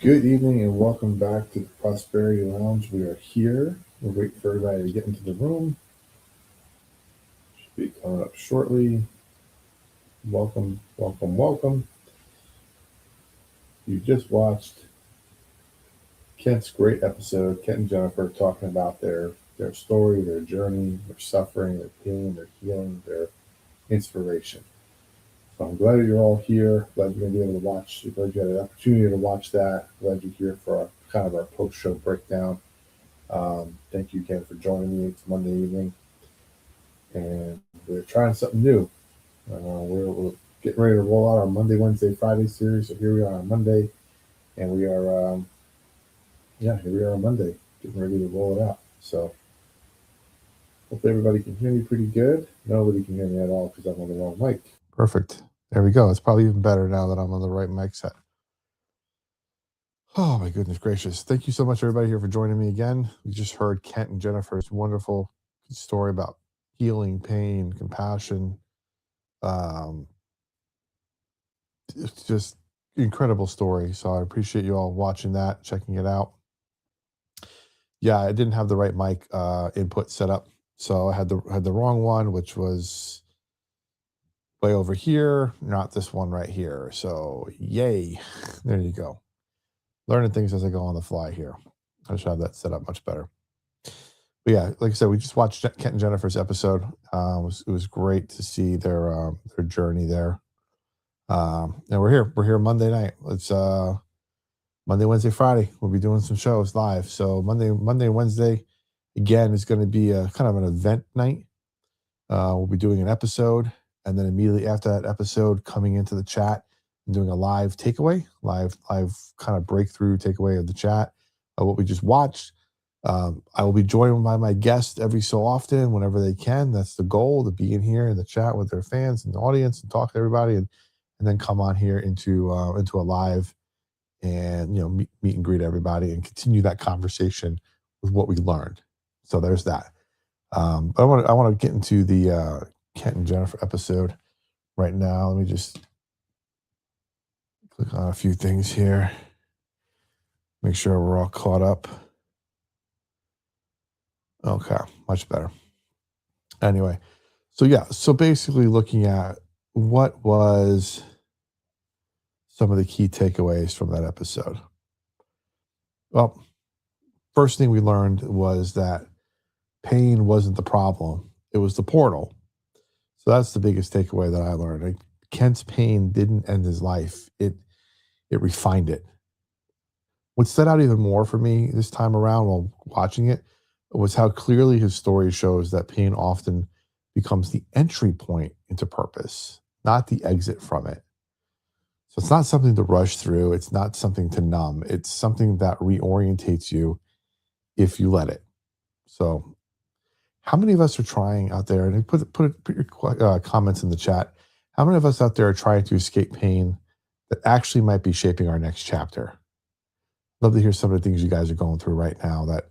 Good evening and welcome back to the Prosperity Lounge. We are here. We'll wait for everybody to get into the room. Should be coming up shortly. Welcome, welcome, welcome. You just watched Kent's great episode. Kent and Jennifer talking about their story, their journey, their suffering, their pain, their healing, their inspiration. So I'm glad that you're all here. Glad you're going to be able to watch. Glad you had an opportunity to watch that. Glad you're here for kind of our post-show breakdown. Thank you again for joining me. It's Monday evening, and we're trying something new. We're getting ready to roll out our Monday, Wednesday, Friday series. So here we are on Monday, and we are, here we are on Monday, getting ready to roll it out. So hopefully everybody can hear me pretty good. Nobody can hear me at all because I'm on the wrong mic. Perfect. There we go. It's probably even better now that I'm on the right mic set. Oh my goodness gracious. Thank you so much everybody here for joining me again. We just heard Kent and Jennifer's wonderful story about healing, pain, compassion. It's just incredible story. So I appreciate you all watching that, checking it out. Yeah, I didn't have the right mic input set up. So I had the wrong one, which was way over here, not this one right here. So yay. There you go. Learning things as I go on the fly here. I should have that set up much better. But yeah, like I said, we just watched Kent and Jennifer's episode. It was great to see their journey there. And we're here. We're here Monday night. It's Monday, Wednesday, Friday. We'll be doing some shows live. So Monday, and Wednesday, again, is going to be a kind of an event night. We'll be doing an episode, and then immediately after that episode, coming into the chat and doing a live takeaway, live kind of breakthrough takeaway of the chat of what we just watched. I will be joined by my guests every so often, whenever they can. That's the goal, to be in here in the chat with their fans and the audience and talk to everybody, and then come on here into a live and meet and greet everybody and continue that conversation with what we learned. So there's that. But I want to get into the Kent and Jennifer episode right now. Let me just click on a few things here. Make sure we're all caught up. Okay, much better. Anyway, so basically looking at what was some of the key takeaways from that episode. Well, first thing we learned was that pain wasn't the problem. It was the portal. So that's the biggest takeaway that I learned. Like, Kent's pain didn't end his life. It refined it. What stood out even more for me this time around while watching it was how clearly his story shows that pain often becomes the entry point into purpose, not the exit from it. So it's not something to rush through. It's not something to numb. It's something that reorientates you if you let it. So how many of us are trying out there, and put your comments in the chat, how many of us out there are trying to escape pain that actually might be shaping our next chapter? Love to hear some of the things you guys are going through right now that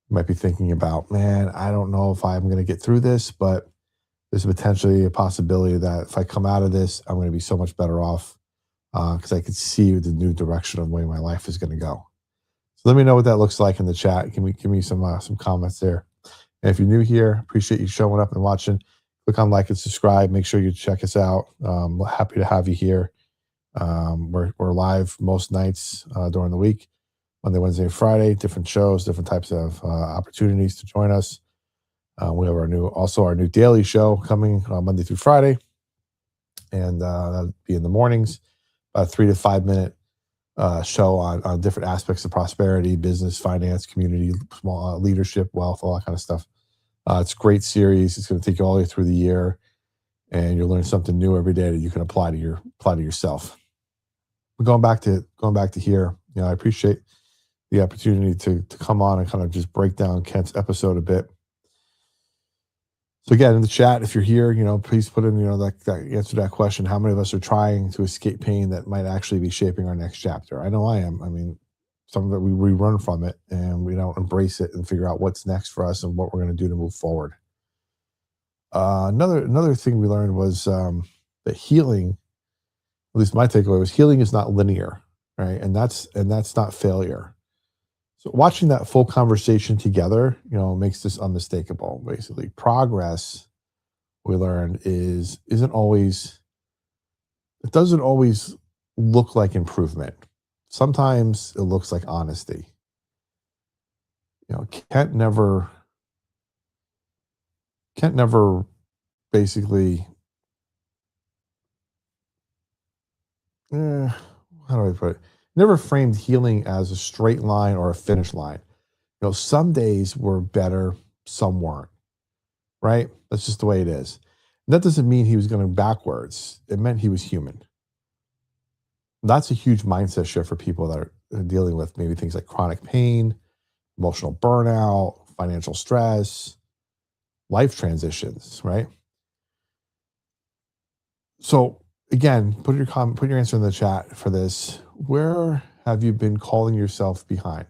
you might be thinking about. Man, I don't know if I'm going to get through this, but there's potentially a possibility that if I come out of this, I'm going to be so much better off because I could see the new direction of the way my life is going to go. So let me know what that looks like in the chat. Give me some comments there. And if you're new here, appreciate you showing up and watching. Click on like and subscribe. Make sure you check us out. Happy to have you here. We're live most nights during the week, Monday, Wednesday, and Friday. Different shows, different types of opportunities to join us. We have our new daily show coming Monday through Friday, and that'll be in the mornings, about a 3 to 5 minute show on different aspects of prosperity, business, finance, community, small leadership, wealth, all that kind of stuff. It's a great series. It's going to take you all the way through the year, and you'll learn something new every day that you can apply to yourself. But going back to here, I appreciate the opportunity to come on and kind of just break down Kent's episode a bit. So again, in the chat, if you're here, please put in, that answer that question. How many of us are trying to escape pain that might actually be shaping our next chapter? I know I am. I mean, some of it we run from it and we don't embrace it and figure out what's next for us and what we're going to do to move forward. Another thing we learned was that healing, at least my takeaway was, healing is not linear. right? And that's not failure. So watching that full conversation together, makes this unmistakable. Basically, progress, we learned, isn't always it doesn't always look like improvement. Sometimes it looks like honesty. Kent never basically, eh, how do I put it? Never framed healing as a straight line or a finish line. Some days were better, some weren't, right? That's just the way it is. And that doesn't mean he was going backwards. It meant he was human. That's a huge mindset shift for people that are dealing with maybe things like chronic pain, emotional burnout, financial stress, life transitions, right? So again, put your answer in the chat for this. Where have you been calling yourself behind?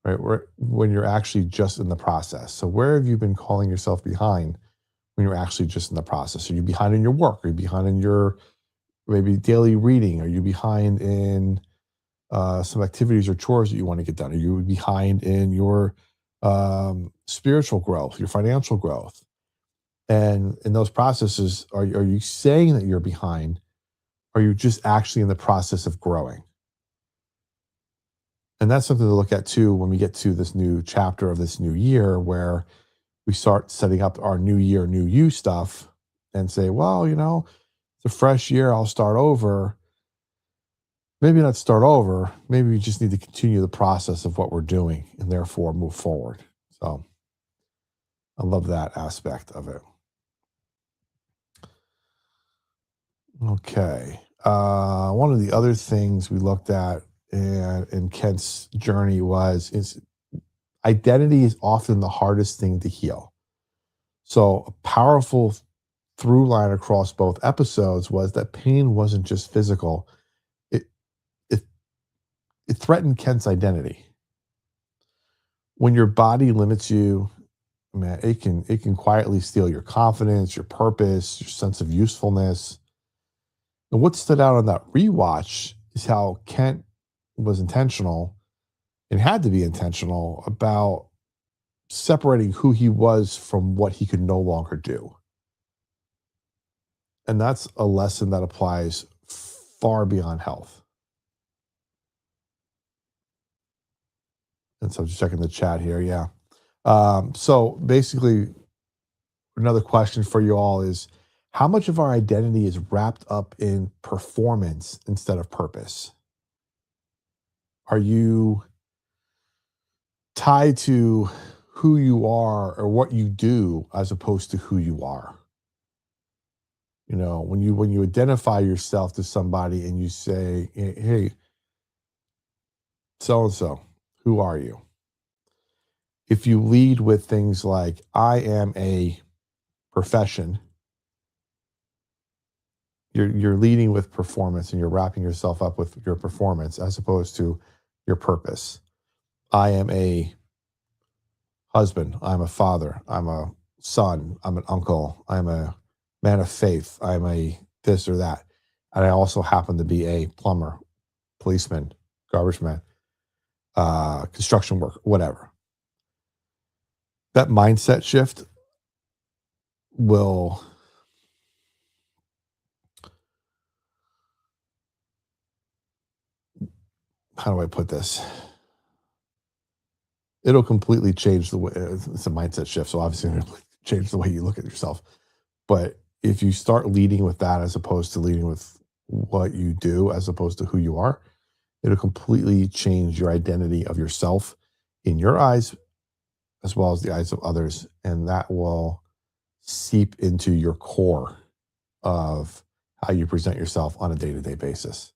Right? When you're actually just in the process. So where have you been calling yourself behind when you're actually just in the process? Are you behind in your work? Are you behind in your maybe daily reading? Are you behind in some activities or chores that you want to get done? Are you behind in your spiritual growth, your financial growth? And in those processes, are you saying that you're behind? Are you just actually in the process of growing? And that's something to look at too when we get to this new chapter of this new year, where we start setting up our new year, new you stuff and say, well, it's a fresh year. I'll start over. Maybe not start over. Maybe we just need to continue the process of what we're doing and therefore move forward. So I love that aspect of it. Okay. One of the other things we looked at in Kent's journey is identity is often the hardest thing to heal. So a powerful through line across both episodes was that pain wasn't just physical. It it it threatened Kent's identity. When your body limits you, man, it can quietly steal your confidence, your purpose, your sense of usefulness. And what stood out on that rewatch is how Kent was intentional and had to be intentional about separating who he was from what he could no longer do. And that's a lesson that applies far beyond health. And so just checking the chat here. Yeah. So basically, another question for you all is, how much of our identity is wrapped up in performance instead of purpose? Are you tied to who you are or what you do as opposed to who you are? When you identify yourself to somebody and you say, hey, so and so, who are you? If you lead with things like, I am a profession, you're leading with performance and you're wrapping yourself up with your performance as opposed to your purpose. I am a husband, I'm a father, I'm a son, I'm an uncle, I'm a man of faith, I'm a this or that. And I also happen to be a plumber, policeman, garbage man, construction worker, whatever. That mindset shift will, how do I put this? It'll completely change the way, it's a mindset shift. So obviously, it'll change the way you look at yourself. But if you start leading with that as opposed to leading with what you do, as opposed to who you are, it'll completely change your identity of yourself in your eyes, as well as the eyes of others. And that will seep into your core of how you present yourself on a day to day basis.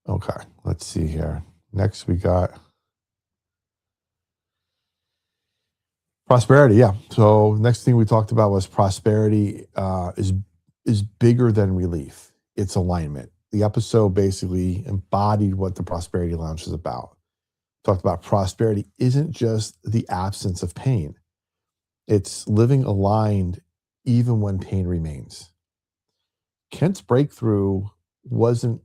Okay, let's see here. Next, we got prosperity. Yeah. So next thing we talked about was prosperity is bigger than relief. It's alignment. The episode basically embodied what the Prosperity Lounge is about. Talked about prosperity isn't just the absence of pain. It's living aligned even when pain remains. Kent's breakthrough wasn't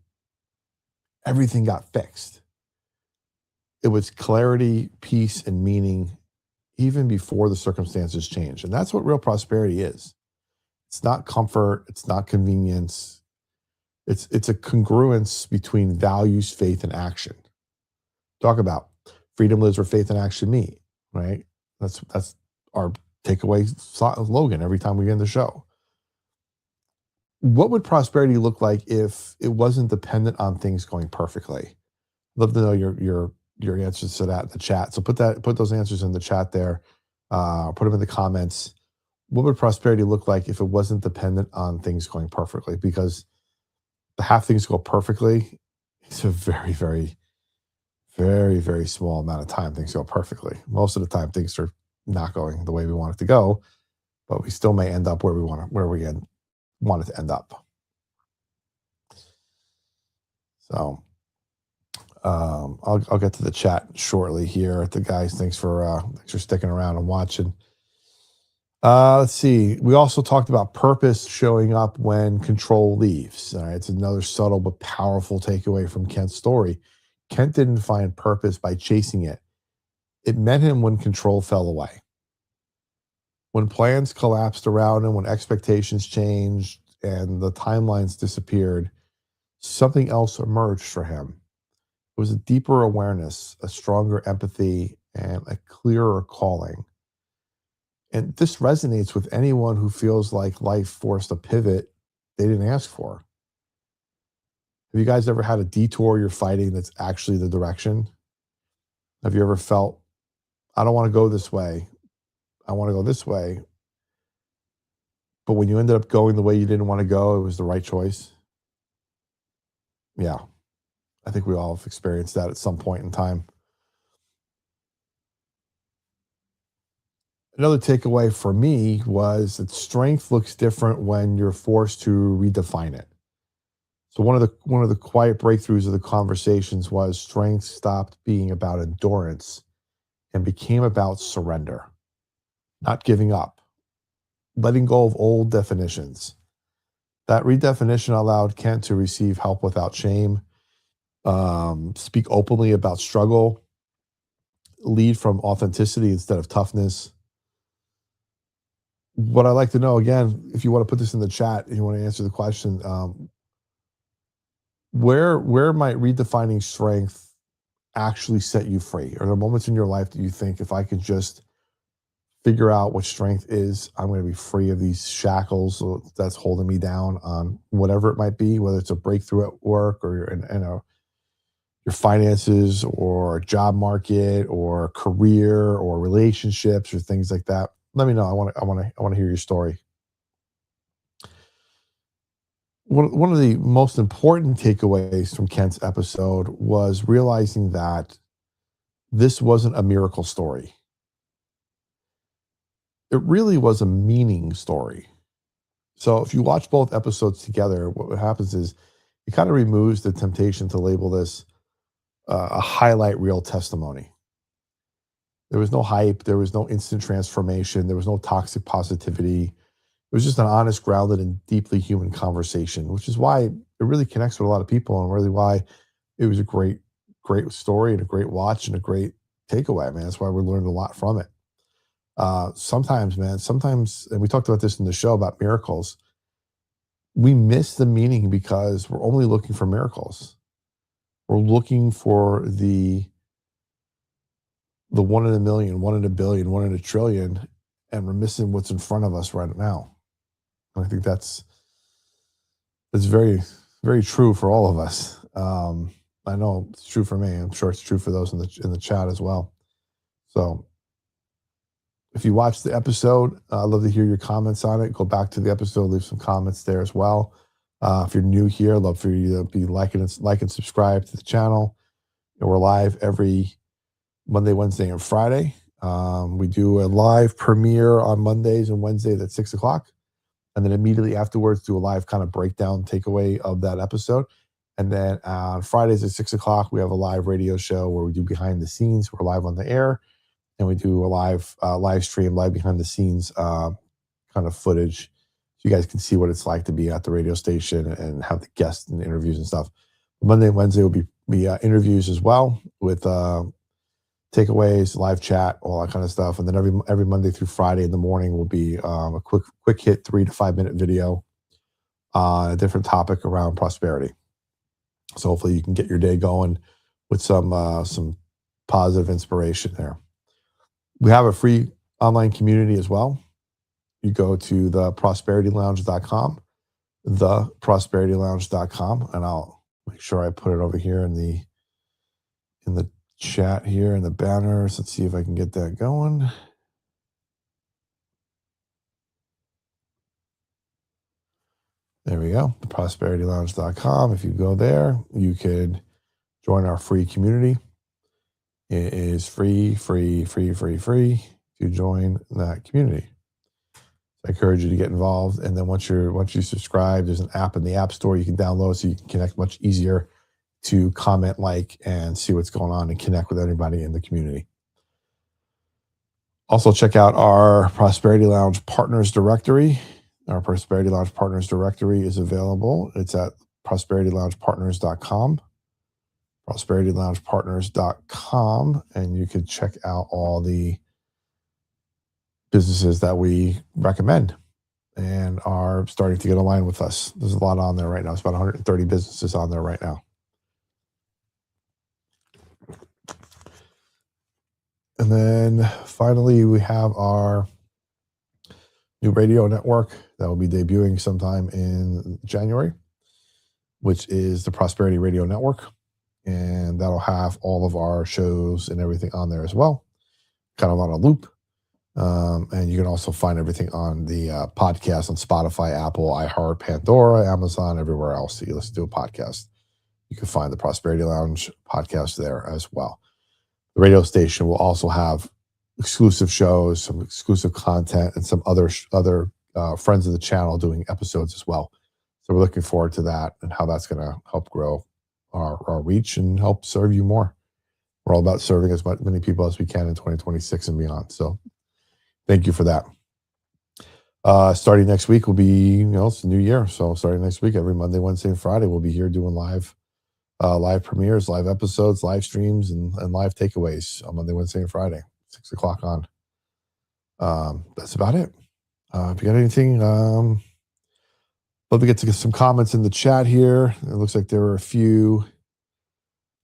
everything got fixed. It was clarity, peace, and meaning even before the circumstances changed. And that's what real prosperity is. It's not comfort, it's not convenience. It's a congruence between values, faith, and action. Talk about freedom lives where faith and action meet, right? That's our takeaway slogan every time we end the show. What would prosperity look like if it wasn't dependent on things going perfectly? Love to know your answers to that in the chat. So put those answers in the chat there. Put them in the comments. What would prosperity look like if it wasn't dependent on things going perfectly? Because to have things go perfectly, it's a very, very, very, very small amount of time things go perfectly. Most of the time things are not going the way we want it to go, but we still may end up where we want it to end up. So I'll get to the chat shortly here. The guys, thanks for sticking around and watching. Let's see. We also talked about purpose showing up when control leaves. All right, it's another subtle but powerful takeaway from Kent's story. Kent didn't find purpose by chasing it. It met him when control fell away. When plans collapsed around him, when expectations changed and the timelines disappeared, something else emerged for him. It was a deeper awareness, a stronger empathy, and a clearer calling. And this resonates with anyone who feels like life forced a pivot they didn't ask for. Have you guys ever had a detour you're fighting that's actually the direction? Have you ever felt, I don't want to go this way, I want to go this way? But when you ended up going the way you didn't want to go, it was the right choice? Yeah, I think we all have experienced that at some point in time. Another takeaway for me was that strength looks different when you're forced to redefine it. So one of the quiet breakthroughs of the conversations was strength stopped being about endurance and became about surrender, not giving up, letting go of old definitions. That redefinition allowed Kent to receive help without shame, speak openly about struggle, lead from authenticity instead of toughness. What I'd like to know, again, if you want to put this in the chat, if you want to answer the question, where might redefining strength actually set you free? Are there moments in your life that you think, if I could just figure out what strength is, I'm going to be free of these shackles that's holding me down on whatever it might be, whether it's a breakthrough at work or your finances or job market or career or relationships or things like that. Let me know. I want to hear your story. One of the most important takeaways from Kent's episode was realizing that this wasn't a miracle story. It really was a meaning story. So if you watch both episodes together, what happens is it kind of removes the temptation to label this a highlight reel testimony. There was no hype. There was no instant transformation. There was no toxic positivity. It was just an honest, grounded, and deeply human conversation, which is why it really connects with a lot of people and really why it was a great story and a great watch and a great takeaway, man. That's why we learned a lot from it. Sometimes, and we talked about this in the show about miracles, we miss the meaning because we're only looking for miracles. We're looking for the 1 in a million, 1 in a billion, 1 in a trillion, and we're missing what's in front of us right now. And I think that's very, very true for all of us. I know it's true for me. I'm sure it's true for those in the chat as well. So if you watched the episode, I'd love to hear your comments on it. Go back to the episode, leave some comments there as well. If you're new here, I'd love for you to be like and subscribe to the channel. We're live every Monday, Wednesday, and Friday. We do a live premiere on Mondays and Wednesdays at 6 o'clock. And then immediately afterwards, do a live kind of breakdown takeaway of that episode. And then on Fridays at 6 o'clock, we have a live radio show where we do behind the scenes. We're live on the air. And we do a live stream, live behind the scenes kind of footage. you guys can see what it's like to be at the radio station and have the guests and interviews and stuff. Monday and Wednesday will be interviews as well with takeaways, live chat, all that kind of stuff. And then every Monday through Friday in the morning will be a quick hit 3 to 5 minute video on a different topic around prosperity. So hopefully you can get your day going with some positive inspiration there. We have a free online community as well. You go to theprosperitylounge.com, theprosperitylounge.com, and I'll make sure I put it over here in the chat here in the banners. Let's see if I can get that going. There we go, theprosperitylounge.com. If you go there, you can join our free community. It is free to join that community. I encourage you to get involved. And then once you subscribe, there's an app in the App Store you can download so you can connect much easier to comment, like, and see what's going on and connect with everybody in the community. Also, check out our Prosperity Lounge Partners Directory. Our Prosperity Lounge Partners Directory is available. It's at prosperityloungepartners.com. prosperityloungepartners.com, and you can check out all the businesses that we recommend and are starting to get aligned with us. There's a lot on there right now. It's about 130 businesses on there right now. And then finally, we have our new radio network that will be debuting sometime in January, which is the Prosperity Radio Network. And that'll have all of our shows and everything on there as well, kind of on a loop. And you can also find everything on the podcast on Spotify, Apple, iHeart, Pandora, Amazon, everywhere else that you listen to a podcast. You can find the Prosperity Lounge podcast there as well. The radio station will also have exclusive shows, some exclusive content, and some other friends of the channel doing episodes as well. So we're looking forward to that and how that's going to help grow our reach and help serve you more. We're all about serving as many people as we can in 2026 and beyond. So thank you for that. Starting next week will be, it's the new year. So starting next week, every Monday, Wednesday, and Friday, we'll be here doing live premieres, live episodes, live streams, and live takeaways on Monday, Wednesday, and Friday, 6 o'clock on. That's about it. If you got anything, love to get some comments in the chat here. It looks like there were a few.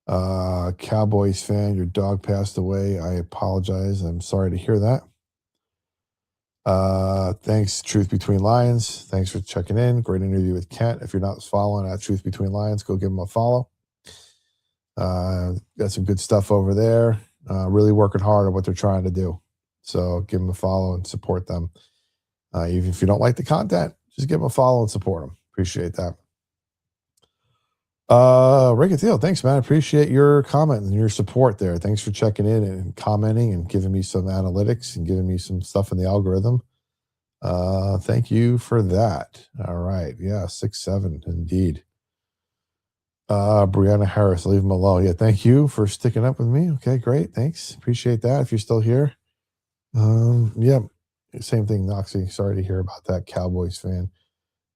Cowboys fan, your dog passed away. I apologize. I'm sorry to hear that. Thanks, Truth Between Lions. Thanks for checking in. Great interview with Kent. If you're not following at Truth Between Lions, go give him a follow. Got some good stuff over there. Really working hard on what they're trying to do. So give them a follow and support them. Even if you don't like the content, just give them a follow and support them. Appreciate that. Rickethiel, thanks, man. I appreciate your comment and your support there. Thanks for checking in and commenting and giving me some analytics and giving me some stuff in the algorithm. Thank you for that. All right. Yeah, 6-7 indeed. Brianna Harris, leave him alone. Yeah, thank you for sticking up with me. Okay, great. Thanks. Appreciate that. If you're still here. Yeah, same thing, Noxie. Sorry to hear about that, Cowboys fan.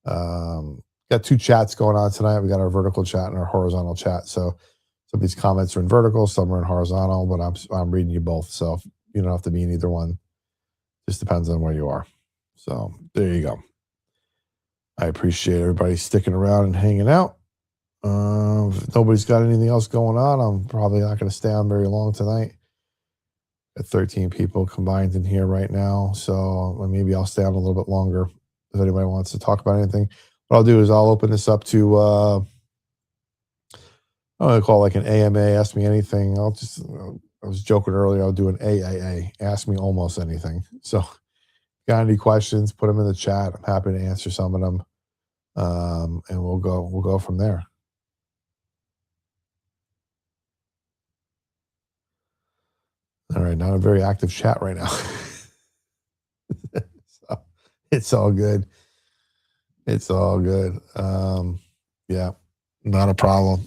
Got two chats going on tonight. We got our vertical chat and our horizontal chat. So some of these comments are in vertical, some are in horizontal, but I'm reading you both. So you don't have to be in either one. Just depends on where you are. So there you go. I appreciate everybody sticking around and hanging out. If nobody's got anything else going on, I'm probably not going to stay on very long tonight. Got 13 people combined in here right now. So maybe I'll stay on a little bit longer if anybody wants to talk about anything. What I'll do is I'll open this up to, I'm going to call it like an AMA, ask me anything. I was joking earlier, I'll do an AAA, ask me almost anything. So got any questions, put them in the chat. I'm happy to answer some of them. And we'll go from there. All right, not a very active chat right now. So it's all good. It's all good. Yeah, not a problem.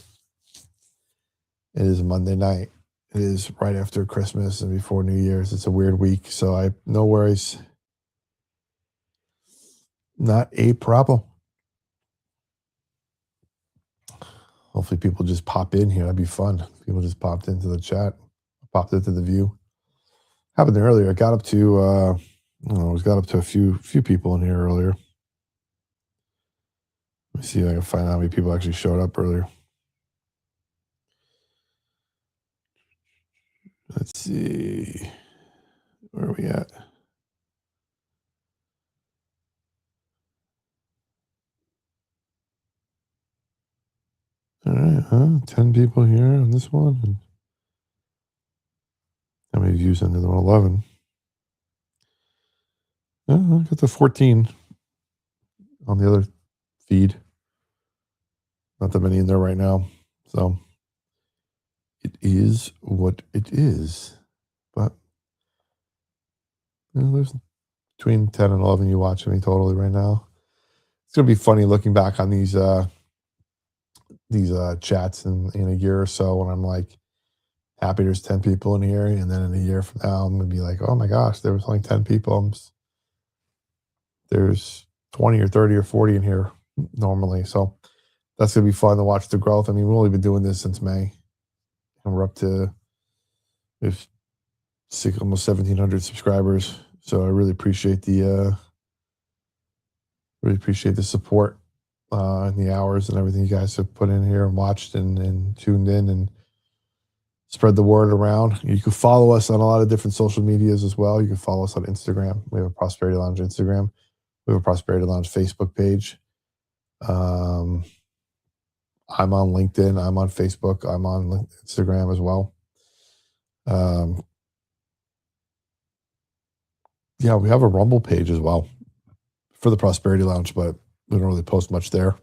It is Monday night. It is right after Christmas and before New Year's. It's a weird week, so no worries. Not a problem. Hopefully people just pop in here. That'd be fun. People just popped into the chat, popped into the view. Happened earlier. I got up to a few people in here earlier. Let me see if I can find out how many people actually showed up earlier. Let's see. Where are we at? All right, 10 people here on this one. And how many views on the other one? 11. I got to 14 on the other feed. Not that many in there right now. So it is what it is. But there's between 10 and 11 you watching me totally right now. It's going to be funny looking back on these chats in a year or so when I'm like happy there's 10 people in here, and then in a year from now I'm gonna be like, oh my gosh, there was only 10 people. There's 20 or 30 or 40 in here normally. So that's gonna be fun to watch the growth. I mean, we've only been doing this since May, and we're up to almost 1,700 subscribers. So I really appreciate the support and the hours and everything you guys have put in here and watched and tuned in and spread the word around. You can follow us on a lot of different social medias as well. You can follow us on Instagram. We have a Prosperity Lounge Instagram. We have a Prosperity Lounge Facebook page. I'm on LinkedIn. I'm on Facebook. I'm on Instagram as well. Yeah, we have a Rumble page as well for the Prosperity Lounge, but we don't really post much there.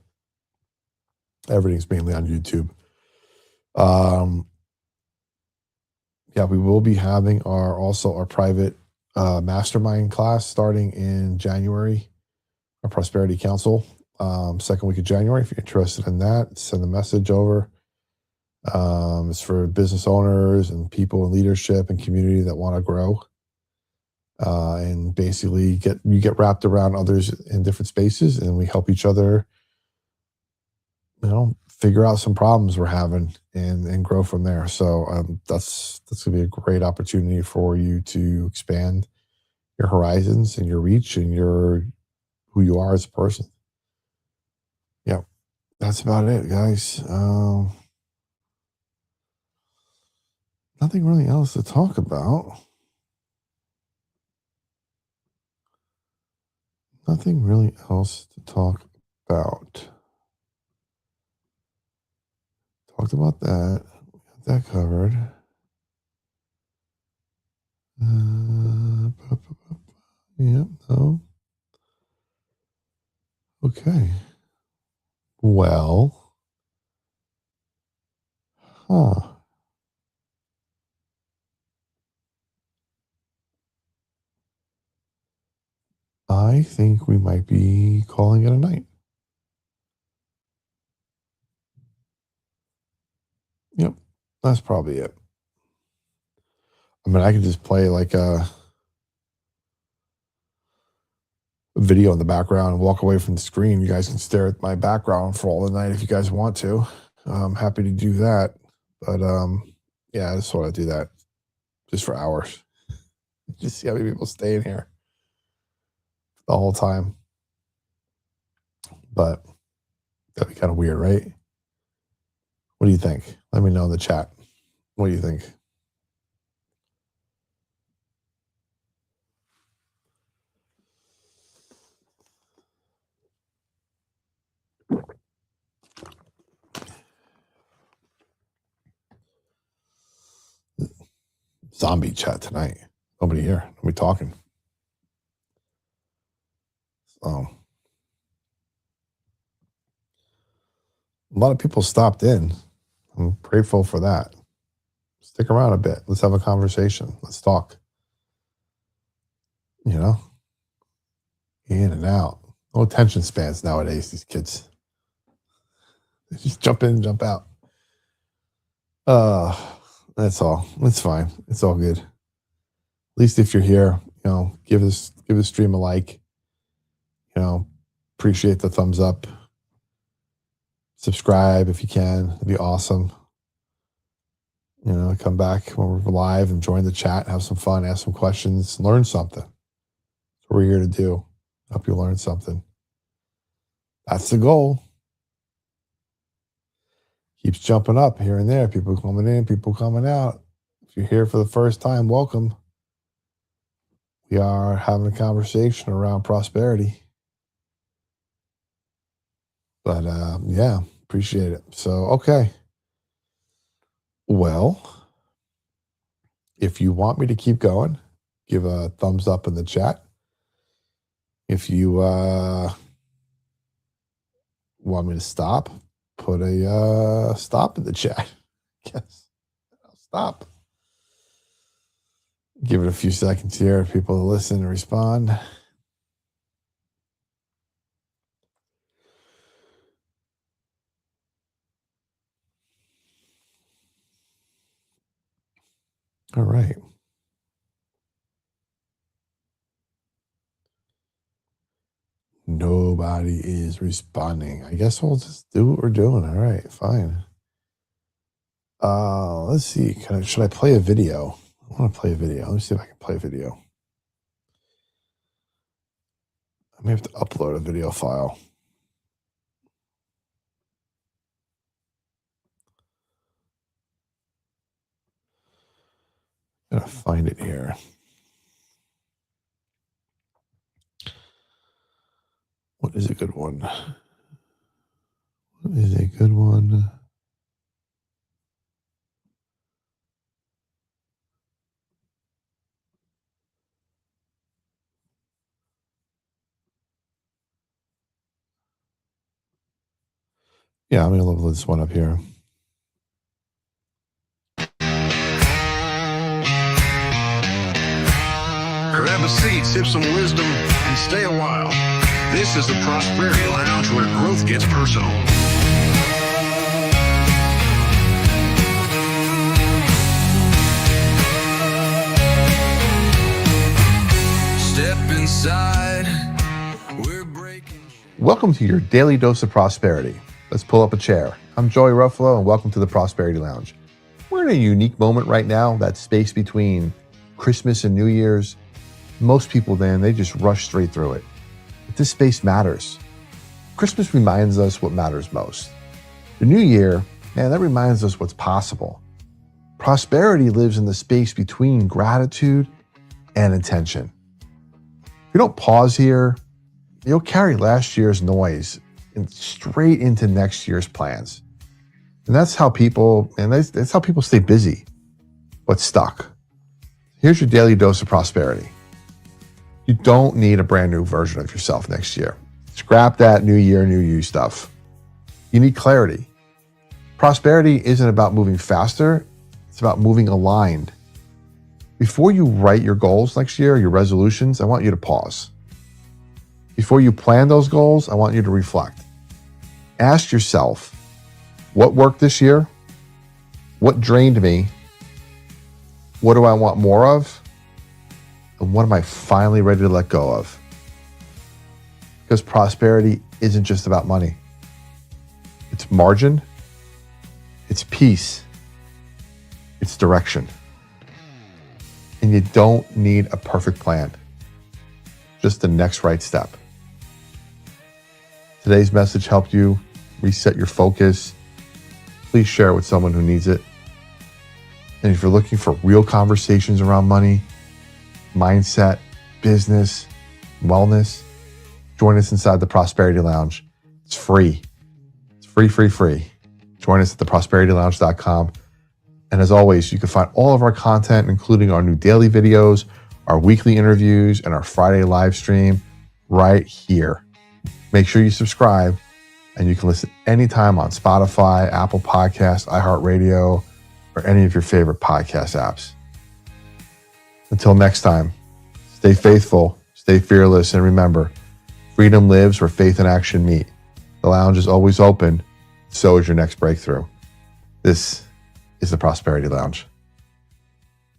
Everything's mainly on YouTube. Yeah, we will be having our private mastermind class starting in January, our Prosperity Council, second week of January. If you're interested in that, send a message over. It's for business owners and people in leadership and community that want to grow. And basically you get wrapped around others in different spaces, and we help each other, figure out some problems we're having and grow from there. So that's gonna be a great opportunity for you to expand your horizons and your reach and who you are as a person. Yeah, that's about it, guys. Nothing really else to talk about. Nothing really else to talk about. Talked about that. Got that covered. Yep. No. Okay. Well. Huh. I think we might be calling it a night. Yep. That's probably it. I mean, I could just play like a video in the background and walk away from the screen. You guys can stare at my background for all the night if you guys want to. I'm happy to do that. But yeah, I just want to do that just for hours. Just see how many people stay in here the whole time. But that'd be kind of weird, right? What do you think? Let me know in the chat. What do you think? Zombie chat tonight. Nobody here. Nobody talking. So a lot of people stopped in. I'm grateful for that. Stick around a bit. Let's have a conversation. Let's talk. In and out. No attention spans nowadays, these kids. They just jump in, jump out. That's all. It's fine. It's all good. At least if you're here, give the stream a like. Appreciate the thumbs up. Subscribe if you can. It'd be awesome. Come back when we're live and join the chat, have some fun, ask some questions, learn something. That's what we're here to do. Help you learn something. That's the goal. Keeps jumping up here and there. People coming in, people coming out. If you're here for the first time, welcome. We are having a conversation around prosperity. But yeah, appreciate it. So, okay. Well, if you want me to keep going, give a thumbs up in the chat. If you want me to stop, put a stop in the chat. Yes, I'll stop. Give it a few seconds here for people to listen and respond. All right. Nobody is responding. I guess we'll just do what we're doing. All right, fine. Let's see. Should I play a video? I want to play a video. Let me see if I can play a video. I may have to upload a video file. I'm going to find it here. What is a good one? What is a good one? Yeah, I'm going to level this one up here. Grab a seat, sip some wisdom, and stay a while. This is the Prosperity Lounge, where growth gets personal. Step inside. We're breaking. Welcome to your daily dose of prosperity. Let's pull up a chair. I'm Joey Ruffalo, and welcome to the Prosperity Lounge. We're in a unique moment right now, that space between Christmas and New Year's. Most people then, they just rush straight through it. But this space matters. Christmas reminds us what matters most. The New Year, man, that reminds us what's possible. Prosperity lives in the space between gratitude and intention. If you don't pause here, you'll carry last year's noise and straight into next year's plans. And that's how people stay busy, but stuck. Here's your daily dose of prosperity. You don't need a brand new version of yourself next year. Scrap that new year, new you stuff. You need clarity. Prosperity isn't about moving faster. It's about moving aligned. Before you write your goals next year, your resolutions, I want you to pause. Before you plan those goals, I want you to reflect. Ask yourself, what worked this year? What drained me? What do I want more of? And what am I finally ready to let go of? Because prosperity isn't just about money. It's margin, it's peace, it's direction. And you don't need a perfect plan, just the next right step. Today's message helped you reset your focus. Please share it with someone who needs it. And if you're looking for real conversations around money, mindset, business, wellness, join us inside the Prosperity Lounge. It's free. It's free. Join us at theprosperitylounge.com. And as always, you can find all of our content, including our new daily videos, our weekly interviews, and our Friday live stream right here. Make sure you subscribe, and you can listen anytime on Spotify, Apple Podcasts, iHeartRadio, or any of your favorite podcast apps. Until next time, stay faithful, stay fearless, and remember, freedom lives where faith and action meet. The lounge is always open. So is your next breakthrough. This is the Prosperity Lounge.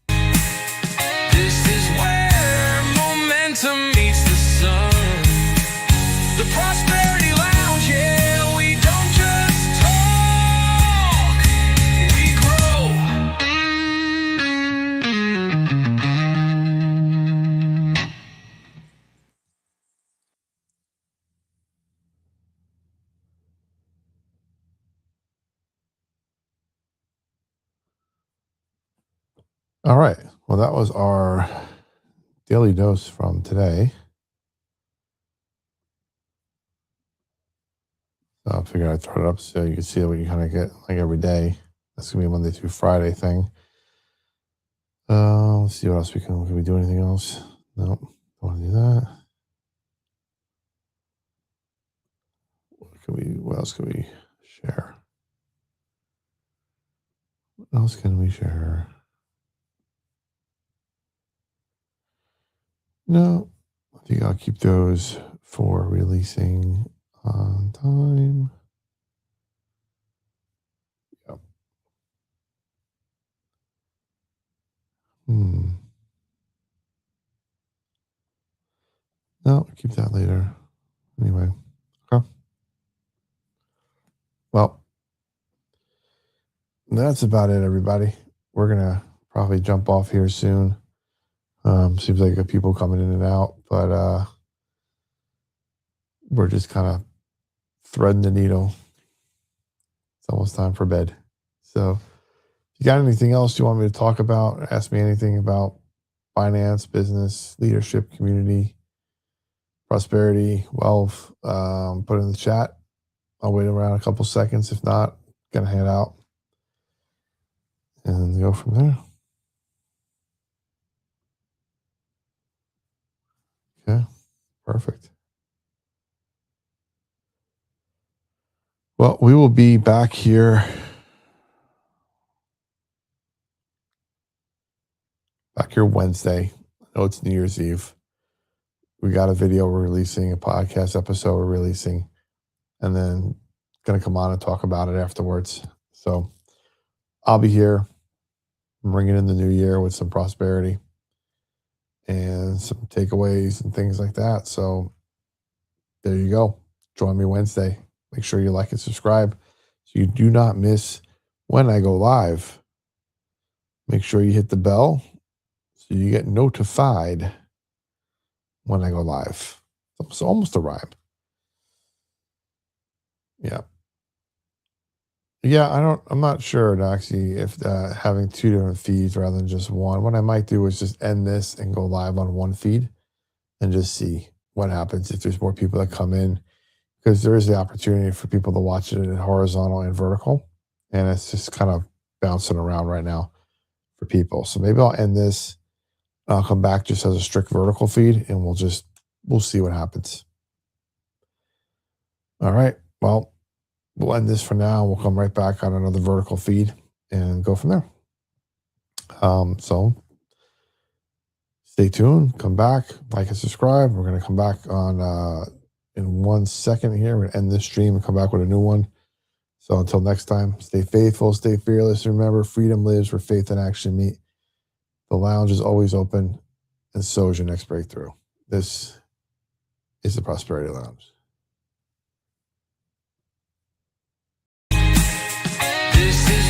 This is where momentum meets the sun. The prosperity All right. Well, that was our daily dose from today. So I figured I'd throw it up so you can see what you kind of get like every day. That's gonna be a Monday through Friday thing. Let's see what else can we do anything else? Nope. Don't want to do that. What else can we share? What else can we share? No, I think I'll keep those for releasing on time. Yep. No, keep that later. Anyway. Okay. Well, that's about it, everybody. We're gonna probably jump off here soon. Seems like got people coming in and out, but we're just kind of threading the needle. It's almost time for bed. So, if you got anything else you want me to talk about, ask me anything about finance, business, leadership, community, prosperity, wealth, put it in the chat. I'll wait around a couple seconds. If not, gonna head out and go from there. Okay, perfect. Well, we will be back here. Back here Wednesday. I know it's New Year's Eve. We got a video we're releasing, a podcast episode we're releasing, and then going to come on and talk about it afterwards. So I'll be here bringing in the new year with some prosperity and some takeaways and things like that. So there you go. Join me Wednesday. Make sure you like and subscribe so you do not miss when I go live. Make sure you hit the bell so you get notified when I go live. It's almost a rhyme. Yeah. Yeah, I'm not sure, Doxy, if having two different feeds rather than just one. What I might do is just end this and go live on one feed and just see what happens if there's more people that come in, because there is the opportunity for people to watch it in horizontal and vertical, and it's just kind of bouncing around right now for people. So maybe I'll end this. I'll come back just as a strict vertical feed, and we'll see what happens. All right. Well, we'll end this for now. We'll come right back on another vertical feed and go from there. So stay tuned. Come back, like and subscribe. We're going to come back on in 1 second here. We're going to end this stream and come back with a new one. So until next time, stay faithful, stay fearless. Remember, freedom lives where faith and action meet. The lounge is always open, and so is your next breakthrough. This is the Prosperity Lounge. This is